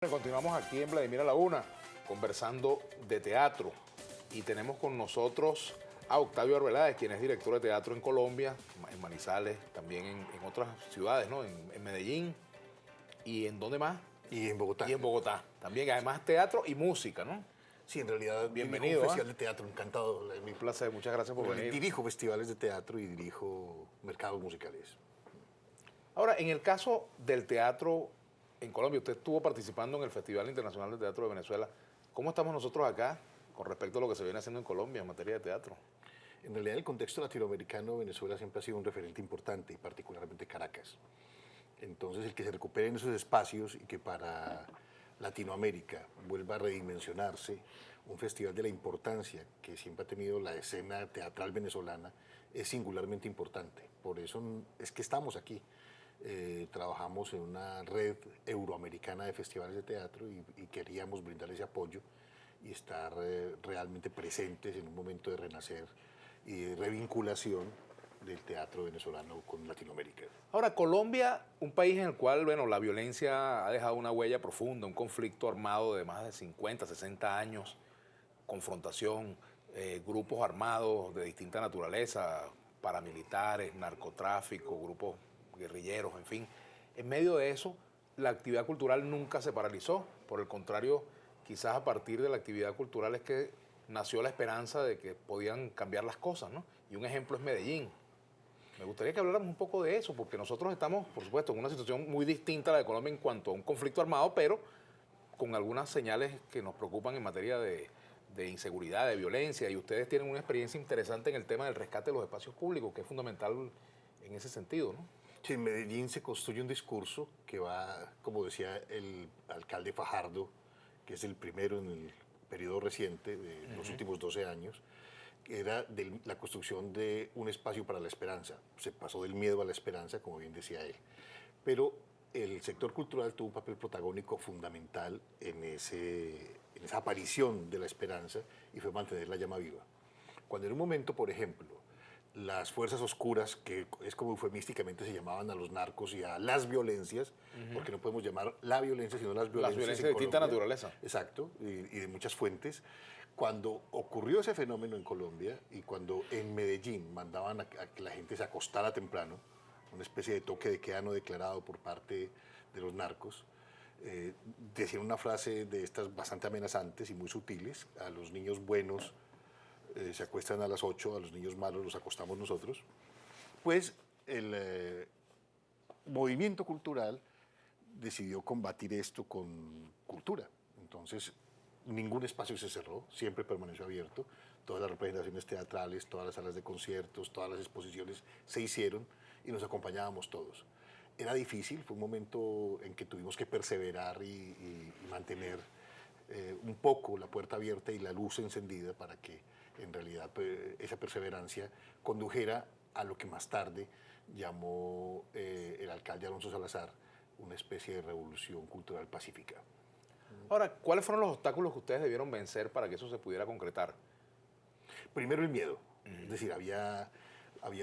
Continuamos aquí en Vladimir a la Una, conversando de teatro. Y tenemos con nosotros a Octavio Arbeláez, quien es director de teatro en Colombia, en Manizales, también en otras ciudades, ¿no? En Medellín. ¿Y en dónde más? Y en Bogotá. Y en Bogotá. También, además, teatro y música, ¿no? Sí, en realidad Bienvenido, dirijo un festival de teatro, encantado. Un placer, muchas gracias por venir. Dirijo festivales de teatro y dirijo mercados musicales. Ahora, en el caso del teatro en Colombia, usted estuvo participando en el Festival Internacional de Teatro de Venezuela. ¿Cómo estamos nosotros acá con respecto a lo que se viene haciendo en Colombia en materia de teatro? En realidad, el contexto latinoamericano, Venezuela siempre ha sido un referente importante, y particularmente Caracas. Entonces, el que se recuperen esos espacios y que para Latinoamérica vuelva a redimensionarse un festival de la importancia que siempre ha tenido la escena teatral venezolana es singularmente importante. Por eso es que estamos aquí. Trabajamos en una red euroamericana de festivales de teatro y queríamos brindar ese apoyo y estar realmente presentes en un momento de renacer y de revinculación del teatro venezolano con Latinoamérica. Ahora, Colombia, un país en el cual, bueno, la violencia ha dejado una huella profunda, un conflicto armado de más de 50, 60 años, confrontación, grupos armados de distinta naturaleza, paramilitares, narcotráfico, grupos guerrilleros, en fin. En medio de eso, la actividad cultural nunca se paralizó. Por el contrario, quizás a partir de la actividad cultural es que nació la esperanza de que podían cambiar las cosas, ¿no? Y un ejemplo es Medellín. Me gustaría que habláramos un poco de eso, porque nosotros estamos, por supuesto, en una situación muy distinta a la de Colombia en cuanto a un conflicto armado, pero con algunas señales que nos preocupan en materia de inseguridad, de violencia, y ustedes tienen una experiencia interesante en el tema del rescate de los espacios públicos, que es fundamental en ese sentido, ¿no? Sí, en Medellín se construye un discurso que va, como decía el alcalde Fajardo, que es el primero en el periodo reciente de los últimos 12 años, que era de la construcción de un espacio para la esperanza. Se pasó del miedo a la esperanza, como bien decía él. Pero el sector cultural tuvo un papel protagónico fundamental en esa aparición de la esperanza y fue mantener la llama viva. Cuando en un momento, por ejemplo, las fuerzas oscuras, que es como eufemísticamente se llamaban a los narcos y a las violencias, porque no podemos llamar la violencia, sino las violencias. Las violencias de distinta naturaleza. Exacto, y de muchas fuentes. Cuando ocurrió ese fenómeno en Colombia y cuando en Medellín mandaban a que la gente se acostara temprano, una especie de toque de queda no declarado por parte de los narcos, decían una frase de estas bastante amenazantes y muy sutiles: a los niños buenos se acuestan a las 8, a los niños malos los acostamos nosotros. Pues el movimiento cultural decidió combatir esto con cultura. Entonces, ningún espacio se cerró, siempre permaneció abierto. Todas las representaciones teatrales, todas las salas de conciertos, todas las exposiciones se hicieron y nos acompañábamos todos. Era difícil, fue un momento en que tuvimos que perseverar y mantener un poco la puerta abierta y la luz encendida para que en realidad esa perseverancia condujera a lo que más tarde llamó el alcalde Alonso Salazar una especie de revolución cultural pacífica. Ahora, ¿cuáles fueron los obstáculos que ustedes debieron vencer para que eso se pudiera concretar? Primero, el miedo. Es decir, había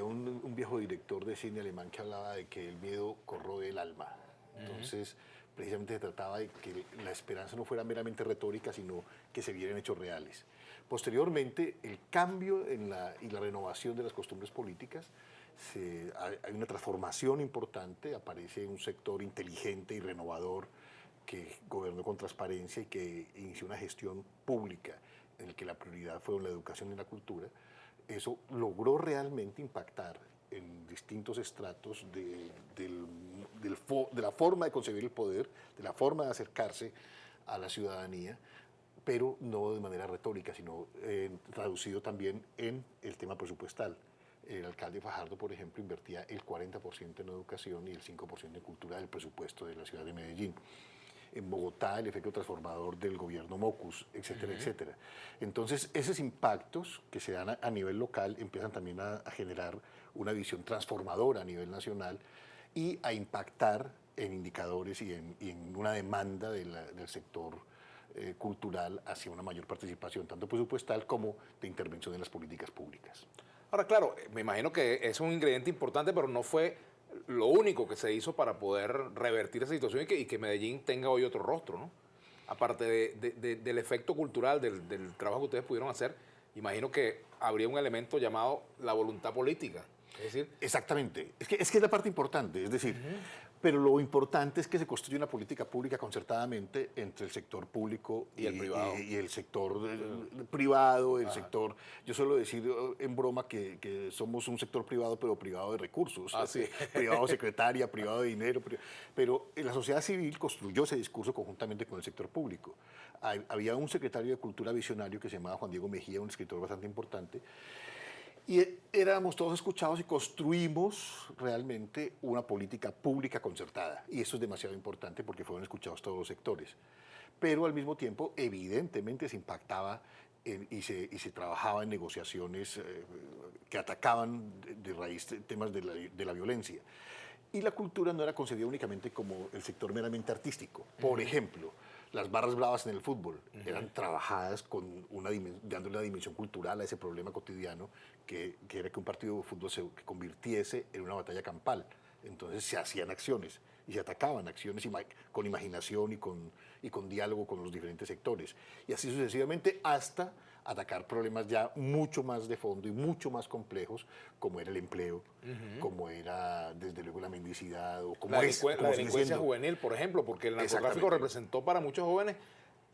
un viejo director de cine alemán que hablaba de que el miedo corroe el alma. Entonces, precisamente se trataba de que la esperanza no fuera meramente retórica, sino que se vieran hechos reales. Posteriormente, el cambio y la renovación de las costumbres políticas, hay una transformación importante, aparece un sector inteligente y renovador que gobernó con transparencia y que inició una gestión pública en la que la prioridad fue la educación y la cultura. Eso logró realmente impactar en distintos estratos de la forma de concebir el poder, de la forma de acercarse a la ciudadanía, pero no de manera retórica, sino traducido también en el tema presupuestal. El alcalde Fajardo, por ejemplo, invertía el 40% en educación y el 5% en cultura del presupuesto de la ciudad de Medellín. En Bogotá, el efecto transformador del gobierno Mocus, etcétera, etcétera. Entonces, esos impactos que se dan a nivel local empiezan también a generar una visión transformadora a nivel nacional y a impactar en indicadores y en una demanda del sector cultural hacia una mayor participación, tanto presupuestal como de intervención en las políticas públicas. Ahora, claro, me imagino que es un ingrediente importante, pero no fue lo único que se hizo para poder revertir esa situación y que Medellín tenga hoy otro rostro, ¿no? aparte del efecto cultural, del trabajo que ustedes pudieron hacer, imagino que habría un elemento llamado la voluntad política. Es decir, exactamente. Es que es la parte importante. Es decir, pero lo importante es que se construye una política pública concertadamente entre el sector público Y el privado. y el sector privado, el sector... Yo suelo decir en broma que somos un sector privado, pero privado de recursos. Sí. Privado de secretaria, privado de dinero. Pero la sociedad civil construyó ese discurso conjuntamente con el sector público. Había un secretario de Cultura visionario que se llamaba Juan Diego Mejía, un escritor bastante importante, y éramos todos escuchados y construimos realmente una política pública concertada. Y eso es demasiado importante porque fueron escuchados todos los sectores. Pero al mismo tiempo, evidentemente, se impactaba y se trabajaba en negociaciones que atacaban de raíz temas de la violencia. Y la cultura no era concebida únicamente como el sector meramente artístico. Por ejemplo, las barras bravas en el fútbol eran trabajadas con dándole una dimensión cultural a ese problema cotidiano que era que un partido de fútbol se convirtiese en una batalla campal. Entonces se hacían acciones y se atacaban acciones con imaginación y con diálogo con los diferentes sectores. Y así sucesivamente hasta atacar problemas ya mucho más de fondo y mucho más complejos, como era el empleo, como era desde luego la mendicidad, o como la sigue delincuencia siendo. juvenil, por ejemplo, porque el narcotráfico Exactamente. representó para muchos jóvenes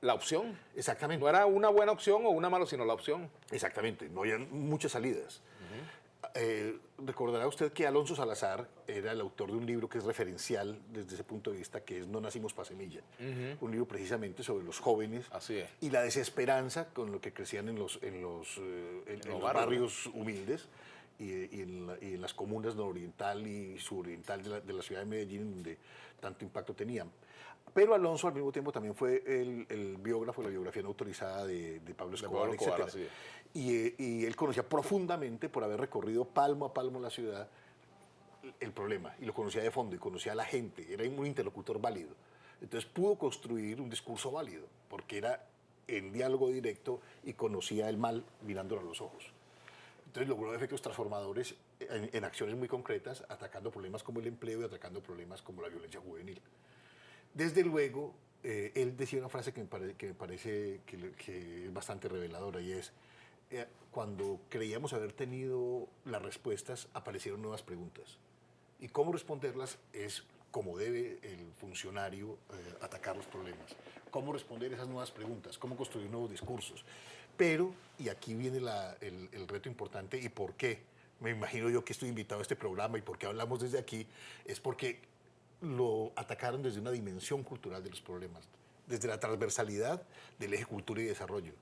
la opción. Exactamente. No era una buena opción o una mala, sino la opción. Exactamente, no había muchas salidas. Recordará usted que Alonso Salazar era el autor de un libro que es referencial desde ese punto de vista, que es No nacimos pa' semilla. Un libro precisamente sobre los jóvenes Así es. y la desesperanza con lo que crecían en los barrios humildes y en las comunas nororiental y suroriental de la ciudad de Medellín, donde tanto impacto tenían. Pero Alonso al mismo tiempo también fue el biógrafo, la biografía no autorizada de Pablo Escobar, etc. Y él conocía profundamente, por haber recorrido palmo a palmo la ciudad, el problema. Y lo conocía de fondo y conocía a la gente. Era un interlocutor válido. Entonces pudo construir un discurso válido, porque era en diálogo directo y conocía el mal mirándolo a los ojos. Entonces logró efectos transformadores en acciones muy concretas, atacando problemas como el empleo y atacando problemas como la violencia juvenil. Desde luego, él decía una frase que me parece que es bastante reveladora, y es, cuando creíamos haber tenido las respuestas, aparecieron nuevas preguntas. Y cómo responderlas es como debe el funcionario atacar los problemas. Cómo responder esas nuevas preguntas, cómo construir nuevos discursos. Pero, y aquí viene el reto importante, y por qué me imagino yo que estoy invitado a este programa y por qué hablamos desde aquí, es porque lo atacaron desde una dimensión cultural de los problemas, desde la transversalidad del eje cultura y desarrollo.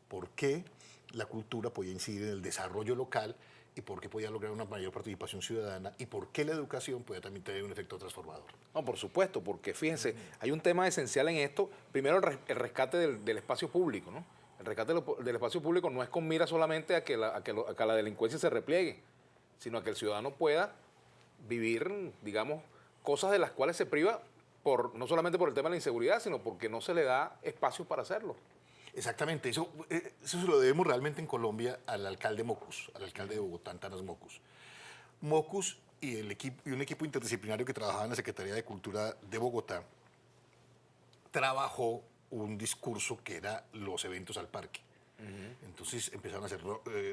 ¿Por qué la cultura podía incidir en el desarrollo local y por qué podía lograr una mayor participación ciudadana y por qué la educación podía también tener un efecto transformador? No, por supuesto, porque fíjense, hay un tema esencial en esto. Primero, el rescate del espacio público, ¿no? El rescate del espacio público no es con mira solamente a que la delincuencia se repliegue, sino a que el ciudadano pueda vivir, digamos, cosas de las cuales se priva no solamente por el tema de la inseguridad, sino porque no se le da espacio para hacerlo. Exactamente, eso se lo debemos realmente en Colombia al alcalde Mocus, al alcalde de Bogotá, Antanas Mocus. Mocus y un equipo interdisciplinario que trabajaba en la Secretaría de Cultura de Bogotá trabajó un discurso que era los eventos al parque. Entonces empezaron a hacer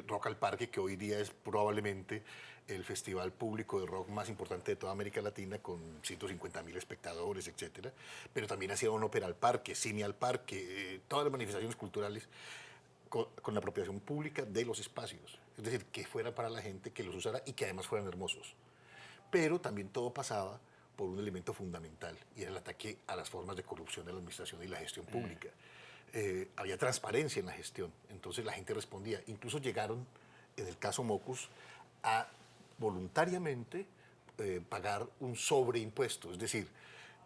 rock al parque, que hoy día es probablemente el festival público de rock más importante de toda América Latina, con 150.000 espectadores, etcétera. Pero también hacían ópera al parque, cine al parque, todas las manifestaciones culturales con la apropiación pública de los espacios. Es decir, que fueran para la gente, que los usara y que además fueran hermosos. Pero también todo pasaba por un elemento fundamental, y era el ataque a las formas de corrupción de la administración y la gestión pública. Había transparencia en la gestión, entonces la gente respondía. Incluso llegaron, en el caso Mocus, a voluntariamente pagar un sobreimpuesto, es decir,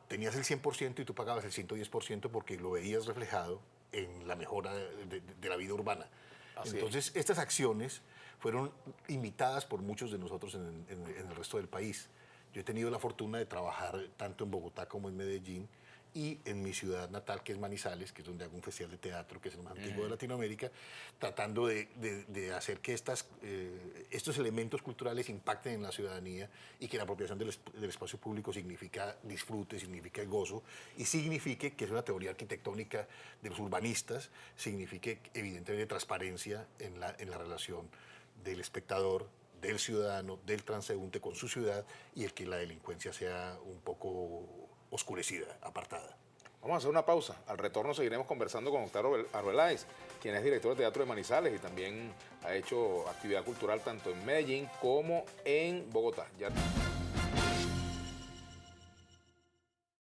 tenías el 100% y tú pagabas el 110% porque lo veías reflejado en la mejora de la vida urbana. Entonces, estas acciones fueron imitadas por muchos de nosotros en el resto del país. Yo he tenido la fortuna de trabajar tanto en Bogotá como en Medellín, y en mi ciudad natal, que es Manizales, que es donde hago un festival de teatro, que es el más antiguo de Latinoamérica, tratando de hacer que estos elementos culturales impacten en la ciudadanía y que la apropiación del espacio público significa disfrute, significa gozo y signifique, que es una teoría arquitectónica de los urbanistas, signifique evidentemente transparencia en la relación del espectador, del ciudadano, del transeúnte con su ciudad y el que la delincuencia sea un poco oscurecida, apartada. Vamos a hacer una pausa. Al retorno seguiremos conversando con Octavio Arbeláez, quien es director de teatro de Manizales y también ha hecho actividad cultural tanto en Medellín como en Bogotá. Ya.